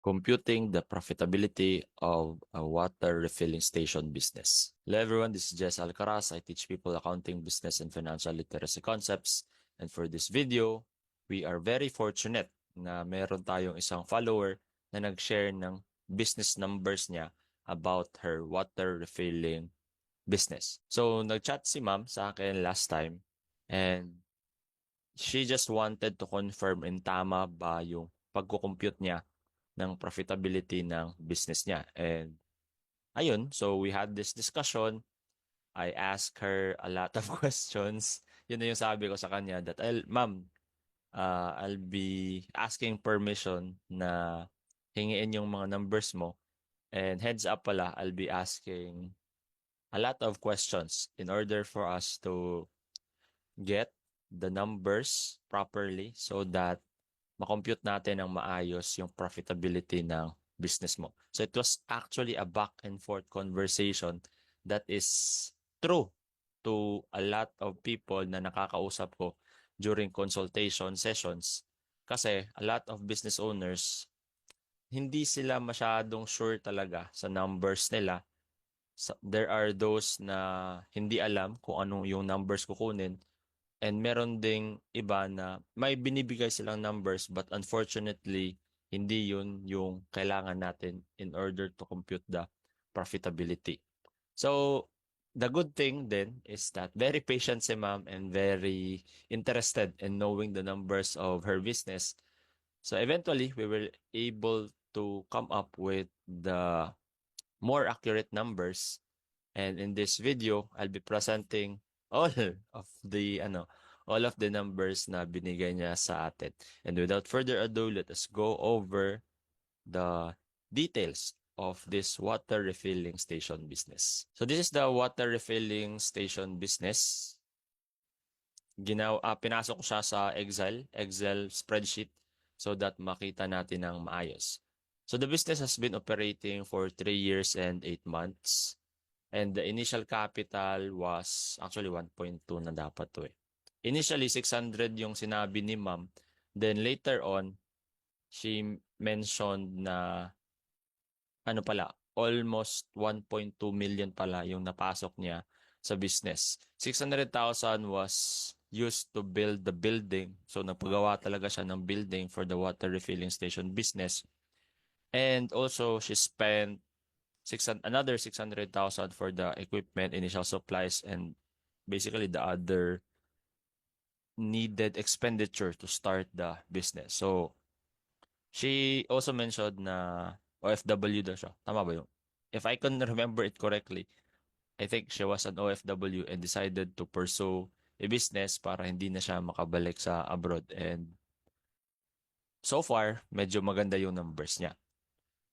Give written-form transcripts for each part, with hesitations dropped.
Computing the profitability of a water refilling station business. Hello everyone, this is Jess Alcaraz. I teach people accounting, business, and financial literacy concepts. And for this video, we are very fortunate na meron tayong isang follower na nag-share ng business numbers niya about her water refilling business. So, nag-chat si ma'am sa akin last time and she just wanted to confirm in tama ba yung pagko-compute niya ng profitability ng business niya. And ayun, so we had this discussion. I asked her a lot of questions. Yun na yung sabi ko sa kanya that, ma'am, I'll be asking permission na hingiin yung mga numbers mo. And heads up pala, I'll be asking a lot of questions in order for us to get the numbers properly so that makompute natin ng maayos yung profitability ng business mo. So it was actually a back and forth conversation that is true to a lot of people na nakakausap ko during consultation sessions. Kasi a lot of business owners, hindi sila masyadong sure talaga sa numbers nila. There are those na hindi alam kung anong yung numbers kukunin. And meron ding iba na may binibigay silang numbers but unfortunately, hindi yun yung kailangan natin in order to compute the profitability. So, the good thing then is that very patient si ma'am and very interested in knowing the numbers of her business. So, eventually, we were able to come up with the more accurate numbers. And in this video, I'll be presenting all of the all of the numbers na binigay niya sa atin. And without further ado, let us go over the details of this water refilling station business. So this is the water refilling station business. Pinasok ko siya sa Excel spreadsheet so that makita natin ng maayos. So the business has been operating for 3 years and 8 months. And the initial capital was actually 1.2 na dapat to eh. Initially, 600 yung sinabi ni ma'am. Then later on, she mentioned na almost 1.2 million pala yung napasok niya sa business. 600,000 was used to build the building. So nagpagawa talaga siya ng building for the water refilling station business. And also, she spent another 600,000 for the equipment, initial supplies, and basically the other needed expenditure to start the business. So, she also mentioned na OFW daw siya. Tama ba yun? If I can remember it correctly, I think she was an OFW and decided to pursue a business para hindi na siya makabalik sa abroad. And so far, medyo maganda yung numbers niya.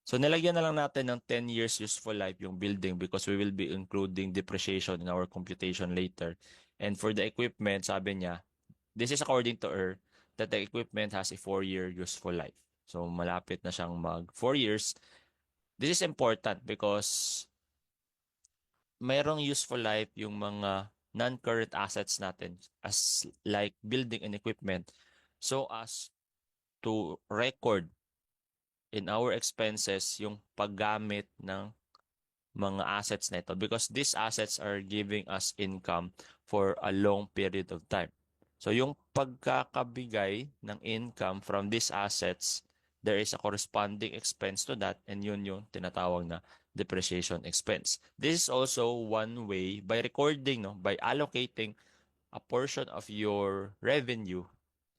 So nilagyan na lang natin ng 10 years useful life yung building because we will be including depreciation in our computation later. And for the equipment, sabi niya, this is according to her, that the equipment has a 4-year useful life. So malapit na siyang mag 4 years. This is important because mayroong useful life yung mga non-current assets natin as like building and equipment so as to record in our expenses yung paggamit ng mga assets na ito because these assets are giving us income for a long period of time. So yung pagkakabigay ng income from these assets, there is a corresponding expense to that and yun yung tinatawag na depreciation expense. This is also one way by recording, by allocating a portion of your revenue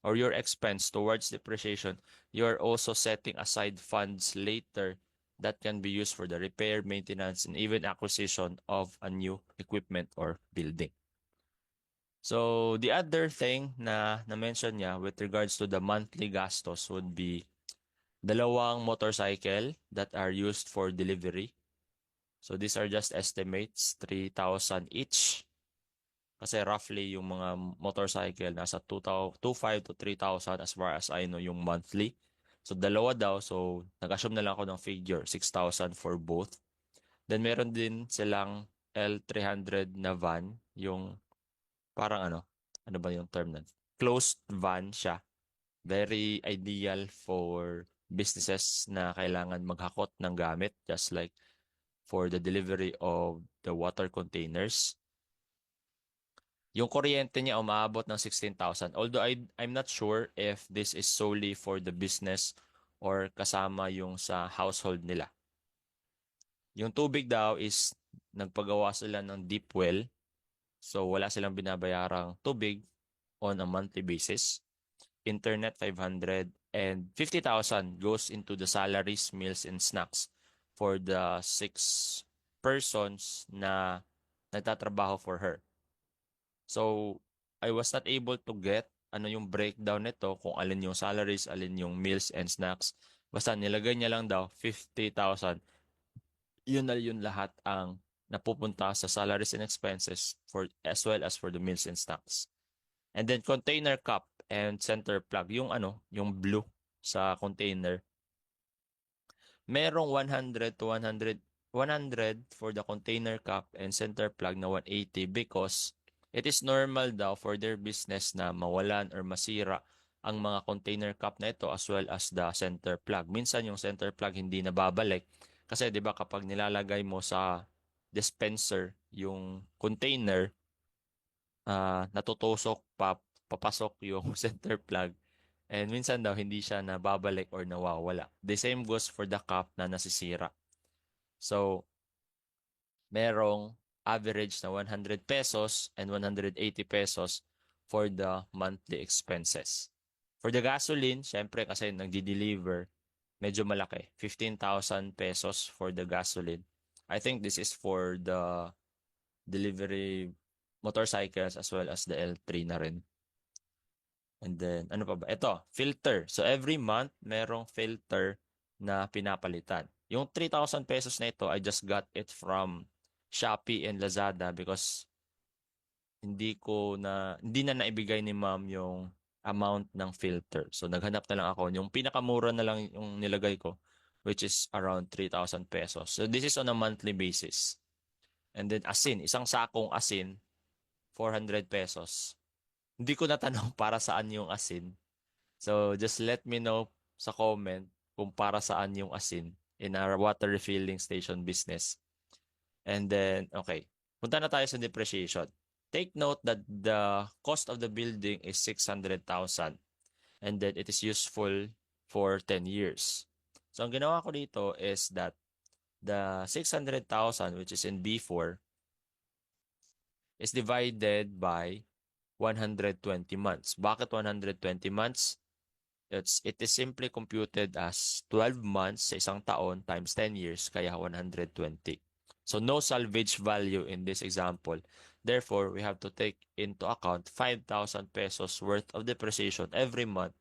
or your expense towards depreciation, you are also setting aside funds later that can be used for the repair, maintenance, and even acquisition of a new equipment or building. So, the other thing na na-mention niya with regards to the monthly gastos would be dalawang motorcycle that are used for delivery. So, these are just estimates, 3,000 each. Kasi roughly yung mga motorcycle nasa 2,500 to 3,000 as far as I know yung monthly. So dalawa daw. So nag-assume na lang ako ng figure, 6,000 for both. Then meron din silang L300 na van, yung parang ano ba yung term nun? Closed van siya. Very ideal for businesses na kailangan maghakot ng gamit, just like for the delivery of the water containers. Yung kuryente niya umaabot ng 16,000. Although I'm not sure if this is solely for the business or kasama yung sa household nila. Yung tubig daw is nagpagawa sila ng deep well. So wala silang binabayarang tubig on a monthly basis. Internet 500 and 50,000 goes into the salaries, meals, and snacks for the 6 persons na nagtatrabaho for her. So, I was not able to get ano yung breakdown nito, kung alin yung salaries, alin yung meals and snacks. Basta nilagay niya lang daw 50,000. Yun na yun lahat ang napupunta sa salaries and expenses for as well as for the meals and snacks. And then container cup and center plug, yung yung blue sa container. Merong 100 to 100 for the container cup and center plug na 180 because it is normal daw for their business na mawalan or masira ang mga container cup na ito as well as the center plug. Minsan yung center plug hindi nababalik kasi 'di ba kapag nilalagay mo sa dispenser yung container, natutusok papasok yung center plug and minsan daw hindi siya nababalik or nawawala. The same goes for the cup na nasisira. So, merong average na 100 pesos and 180 pesos for the monthly expenses. For the gasoline, syempre kasi nagdi-deliver, medyo malaki. 15,000 pesos for the gasoline. I think this is for the delivery motorcycles as well as the L3 na rin. And then, ano pa ba? Ito, filter. So, every month, merong filter na pinapalitan. Yung 3,000 pesos na ito, I just got it from Shopee and Lazada because hindi na naibigay ni ma'am yung amount ng filter. So, naghanap na lang ako. Yung pinakamura na lang yung nilagay ko, which is around 3,000 pesos. So, this is on a monthly basis. And then, asin. Isang sakong asin, 400 pesos. Hindi ko natanong para saan yung asin. So, just let me know sa comment kung para saan yung asin in our water refilling station business. And then, okay. Punta na tayo sa depreciation. Take note that the cost of the building is 600,000 and then it is useful for 10 years. So, ang ginawa ko dito is that the 600,000 which is in B4 is divided by 120 months. Bakit 120 months? It is simply computed as 12 months sa isang taon times 10 years, kaya 120. So no salvage value in this example. Therefore, we have to take into account 5,000 pesos worth of depreciation every month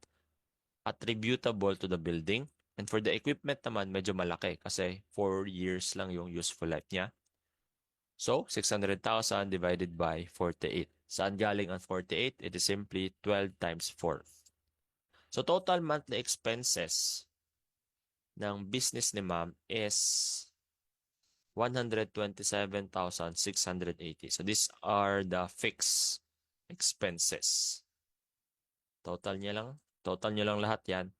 attributable to the building. And for the equipment naman, medyo malaki kasi 4 years lang yung useful life niya. So, 600,000 divided by 48. Saan galing ang 48? It is simply 12 times 4. So, total monthly expenses ng business ni ma'am is 127,680. So, these are the fixed expenses. Total nyo lang lahat yan.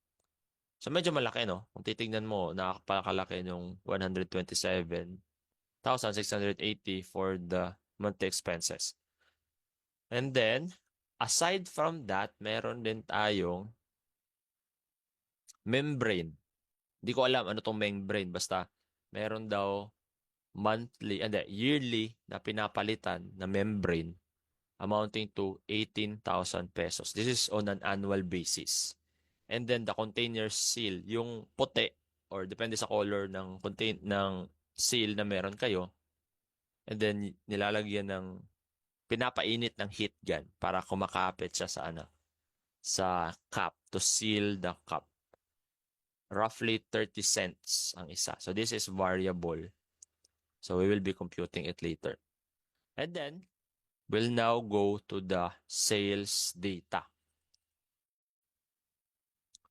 So, medyo malaki, no? Kung titignan mo, nakapakalaki yung 127,680 for the monthly expenses. And then, aside from that, meron din tayong membrane. Hindi ko alam ano tong membrane. Basta, meron daw yearly na pinapalitan na membrane amounting to 18,000 pesos. This is on an annual basis. And then, the container seal, yung puti, or depende sa color ng seal na meron kayo. And then, pinapainit ng heat gun para kumakapit siya sa cup to seal the cup. Roughly 30 cents ang isa. So, this is variable. So, we will be computing it later. And then, we'll now go to the sales data.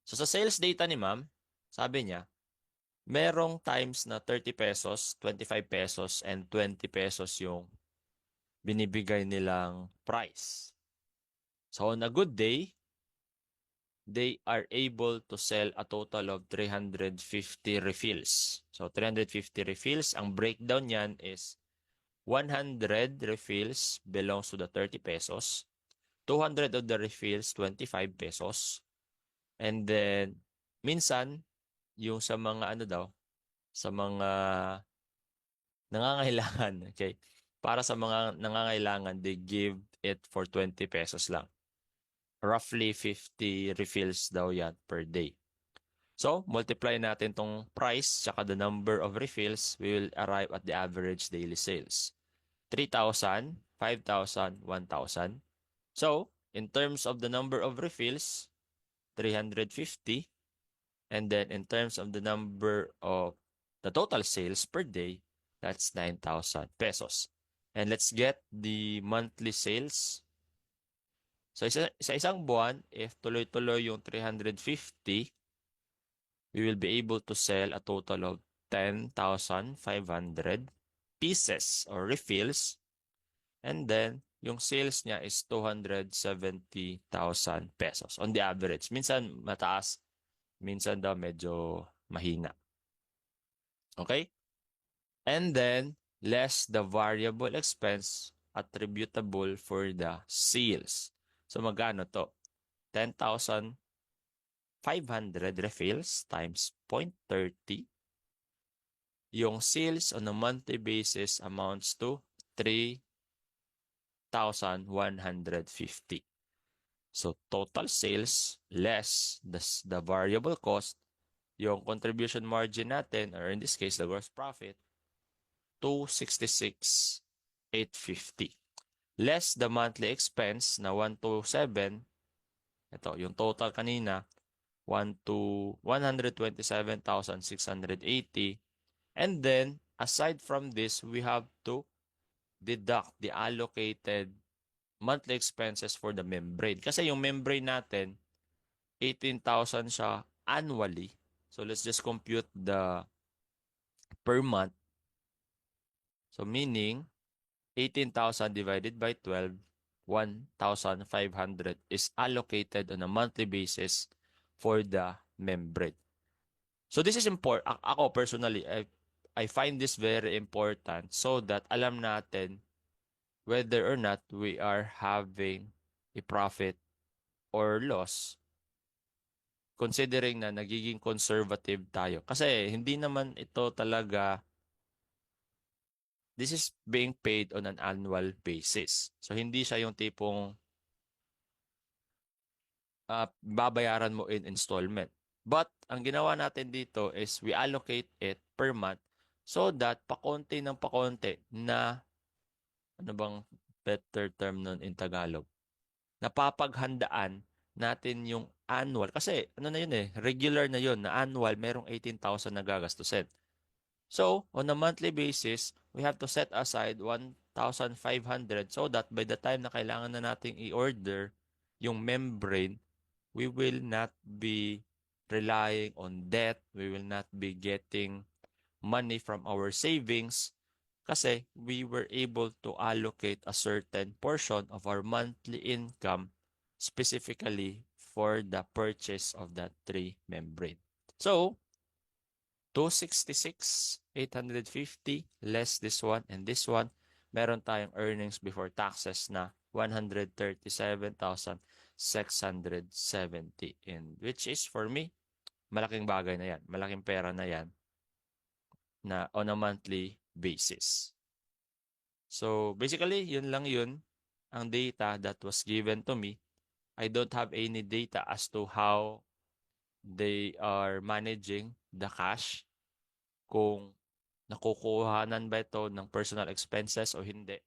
So, sa sales data ni ma'am, sabi niya, merong times na 30 pesos, 25 pesos, and 20 pesos yung binibigay nilang price. So, on a good day, they are able to sell a total of 350 refills. So 350 refills, ang breakdown niyan is 100 refills belongs to the 30 pesos. 200 of the refills, 25 pesos. And then, minsan, yung sa mga ano daw, sa mga nangangailangan, okay? Para sa mga nangangailangan, they give it for 20 pesos lang. Roughly 50 refills daw yan per day. So, multiply natin tong price tsaka the number of refills, we will arrive at the average daily sales. 3,000, 5,000, 1,000. So, in terms of the number of refills, 350. And then in terms of the number of the total sales per day, that's 9,000 pesos. And let's get the monthly sales. So sa isang buwan, if tuloy-tuloy yung 350, we will be able to sell a total of 10,500 pieces or refills. And then, yung sales niya is 270,000 pesos on the average. Minsan mataas, minsan daw medyo mahina. Okay? And then, less the variable expense attributable for the sales. So, magkano to? 10,500 refills times 0.30. Yung sales on a monthly basis amounts to 3,150. So, total sales less the variable cost, yung contribution margin natin, or in this case, the gross profit, 266,850. Less the monthly expense na 127, ito, yung total kanina, 127,680. And then, aside from this, we have to deduct the allocated monthly expenses for the membrane. Kasi yung membrane natin, 18,000 siya annually. So, let's just compute the per month. So, meaning, 18,000 divided by 12, 1,500 is allocated on a monthly basis for the membrane. So, this is important. Ako, personally, I find this very important so that alam natin whether or not we are having a profit or loss considering na nagiging conservative tayo. Kasi hindi naman ito talaga, this is being paid on an annual basis. So, hindi siya yung tipong babayaran mo in installment. But, ang ginawa natin dito is we allocate it per month so that pakonti ng pakonti na, ano bang better term nun in Tagalog? Napapaghandaan natin yung annual. Kasi, ano na yun regular na yun, na annual, merong 18,000 na gagastusin. So, on a monthly basis, we have to set aside 1,500 so that by the time na kailangan na nating i-order yung membrane, we will not be relying on debt. We will not be getting money from our savings kasi we were able to allocate a certain portion of our monthly income specifically for the purchase of that 3 membrane. So, 266,850 less this one and this one, meron tayong earnings before taxes na 137,670, and which is for me malaking bagay na yan, malaking pera na yan na on a monthly basis. So basically yun lang yun ang data that was given to me. I don't have any data as to how they are managing the cash, kung nakukuhanan ba ito ng personal expenses o hindi.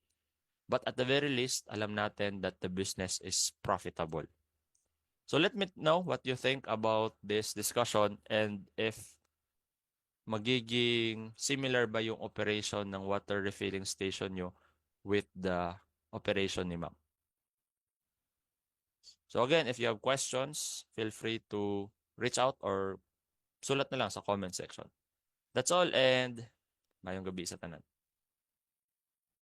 But at the very least, alam natin that the business is profitable. So let me know what you think about this discussion and if magiging similar ba yung operation ng water refilling station nyo with the operation ni ma'am. So again, if you have questions, feel free to reach out or sulat na lang sa comment section. That's all and mayong gabi sa tanan.